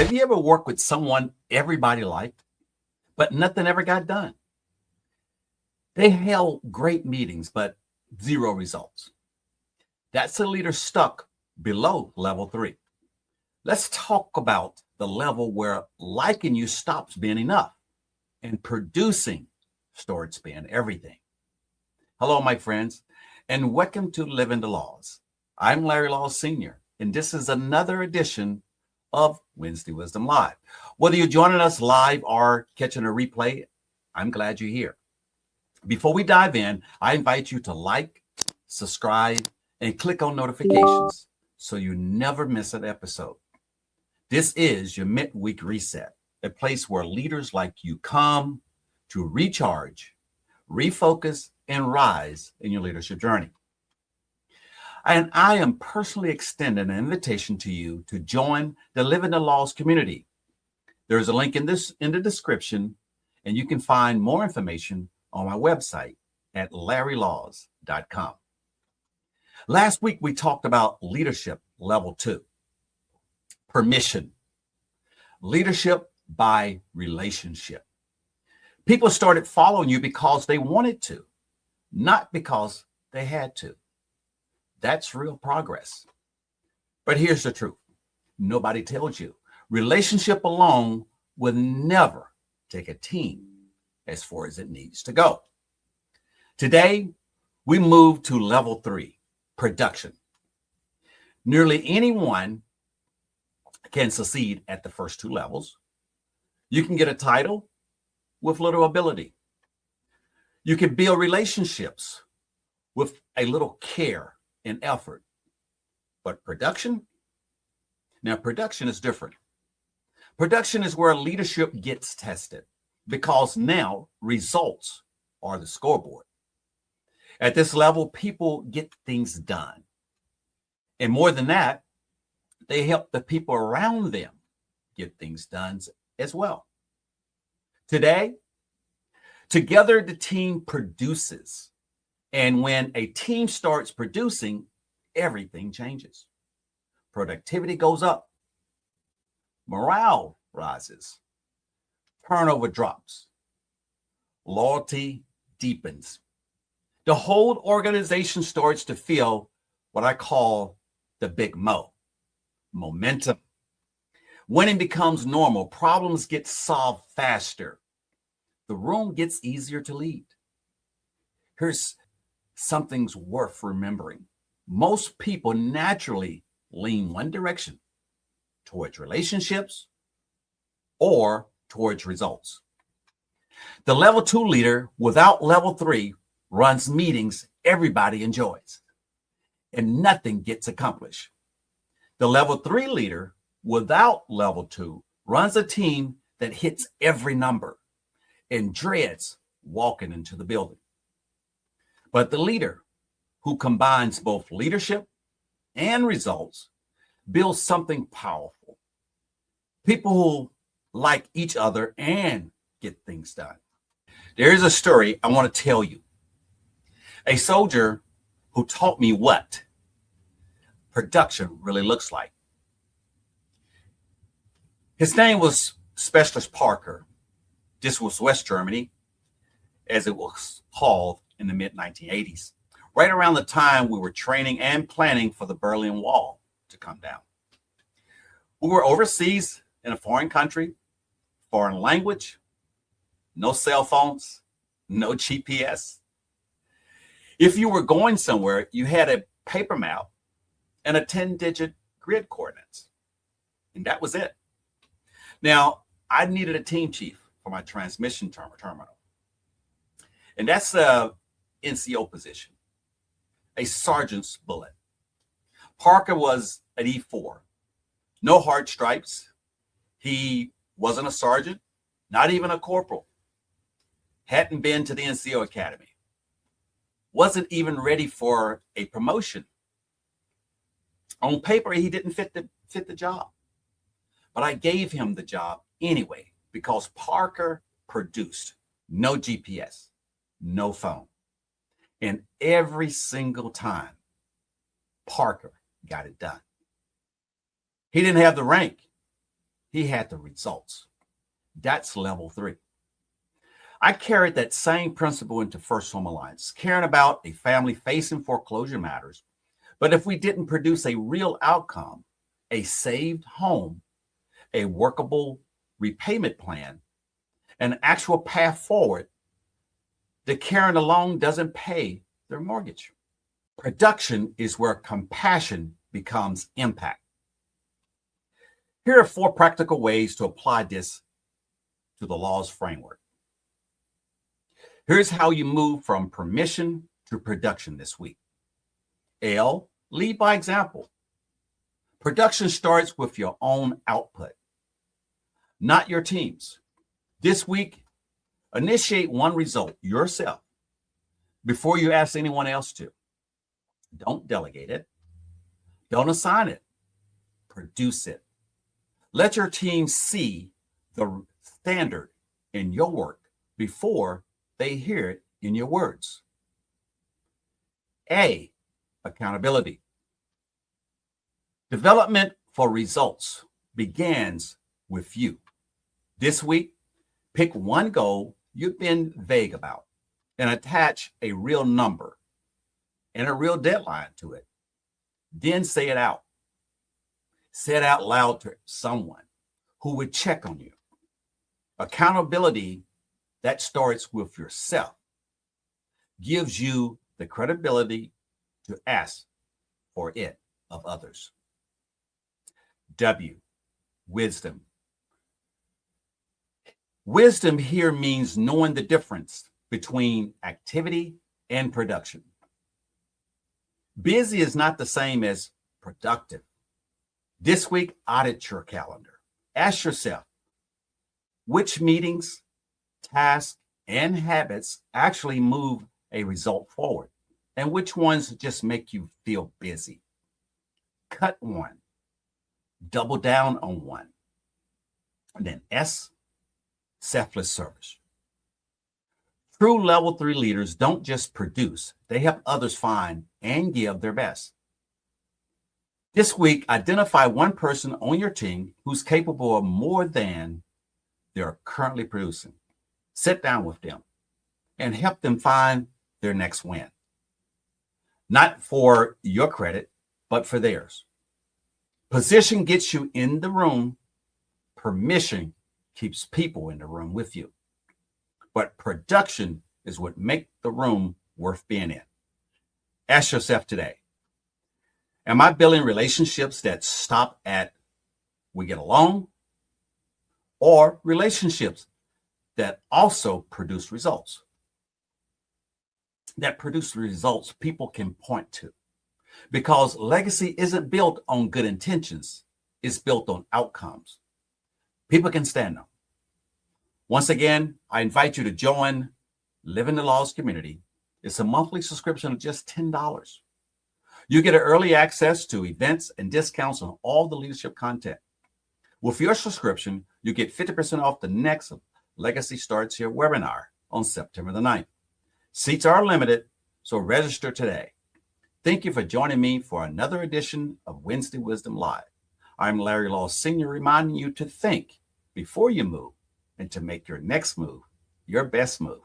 Have you ever worked with someone everybody liked, but nothing ever got done? They held great meetings, but zero results. That's a leader stuck below level 3. Let's talk about the level where liking you stops being enough and producing starts being everything. Hello, my friends, and welcome to Living the Laws. I'm L.A.W.S. Sr., and this is another edition of Wednesday Wisdom Live. Whether you're joining us live or catching a replay, I'm glad you're here. Before we dive in, I invite you to like, subscribe, and click on notifications so you never miss an episode. This is your midweek reset, a place where leaders like you come to recharge, refocus, and rise in your leadership journey. And I am personally extending an invitation to you to join the Living the Laws community. There's a link in the description, and you can find more information on my website at L.A.W.S.com. Last week, we talked about leadership level 2, permission, leadership by relationship. People started following you because they wanted to, not because they had to. That's real progress. But here's the truth. Nobody tells you. Relationship alone will never take a team as far as it needs to go. Today, we move to level 3, production. Nearly anyone can succeed at the first 2 levels. You can get a title with little ability. You can build relationships with a little care and effort. But production? Now, production is different. Production is where leadership gets tested because now results are the scoreboard. At this level, people get things done. And more than that, they help the people around them get things done as well. Today, together the team produces. And when a team starts producing, everything changes. Productivity goes up. Morale rises. Turnover drops. Loyalty deepens. The whole organization starts to feel what I call the big mo, momentum. Winning becomes normal. Problems get solved faster. The room gets easier to lead. Here's something's worth remembering. Most people naturally lean one direction, towards relationships or towards results. The level 2 leader without level 3 runs meetings everybody enjoys, and nothing gets accomplished. The level 3 leader without level 2 runs a team that hits every number and dreads walking into the building. But the leader who combines both leadership and results builds something powerful. People who like each other and get things done. There is a story I want to tell you. A soldier who taught me what production really looks like. His name was Specialist Parker. This was West Germany, as it was called in the mid-1980s, right around the time we were training and planning for the Berlin Wall to come down. We were overseas in a foreign country, foreign language, no cell phones, no GPS. If you were going somewhere, you had a paper map and a 10-digit grid coordinates, and that was it. Now, I needed a team chief for my transmission terminal, and that's a NCO position, a sergeant's bullet. Parker was an E4, no hard stripes. He wasn't a sergeant, not even a corporal. Hadn't been to the NCO Academy. Wasn't even ready for a promotion. On paper, he didn't fit the job. But I gave him the job anyway because Parker produced. No GPS, no phone. And every single time, Parker got it done. He didn't have the rank, He had the results. That's level 3. I carried that same principle into First Home Alliance, caring about a family facing foreclosure matters. But if we didn't produce a real outcome, a saved home, a workable repayment plan, an actual path forward, the caring alone doesn't pay their mortgage. Production is where compassion becomes impact. Here are 4 practical ways to apply this to the L.A.W.S framework. Here's how you move from permission to production this week. L, lead by example. Production starts with your own output, not your team's. This week, initiate one result yourself before you ask anyone else to. Don't delegate it. Don't assign it. Produce it. Let your team see the standard in your work before they hear it in your words. A, accountability. Development for results begins with you. This week, pick one goal you've been vague about and attach a real number and a real deadline to it. Then say it out. Say it out loud to someone who would check on you. Accountability that starts with yourself gives you the credibility to ask for it of others. W, wisdom. Wisdom here means knowing the difference between activity and production. Busy is not the same as productive. This week, audit your calendar. Ask yourself, which meetings, tasks, and habits actually move a result forward, and which ones just make you feel busy? Cut one. Double down on one. And then S, selfless service. True level 3 leaders don't just produce, they help others find and give their best. This week, identify one person on your team who's capable of more than they're currently producing. Sit down with them and help them find their next win. Not for your credit, but for theirs. Position gets you in the room. Permission keeps people in the room with you. But production is what makes the room worth being in. Ask yourself today, am I building relationships that stop at we get along, or relationships that also produce results? That produce results people can point to. Because legacy isn't built on good intentions, it's built on outcomes people can stand on. Once again, I invite you to join Living the L.A.W.S community. It's a monthly subscription of just $10. You get early access to events and discounts on all the leadership content. With your subscription, you get 50% off the next Legacy Starts Here webinar on September the 9th. Seats are limited, so register today. Thank you for joining me for another edition of Wednesday Wisdom Live. I'm Larry Law Sr., reminding you to think before you move and to make your next move your best move.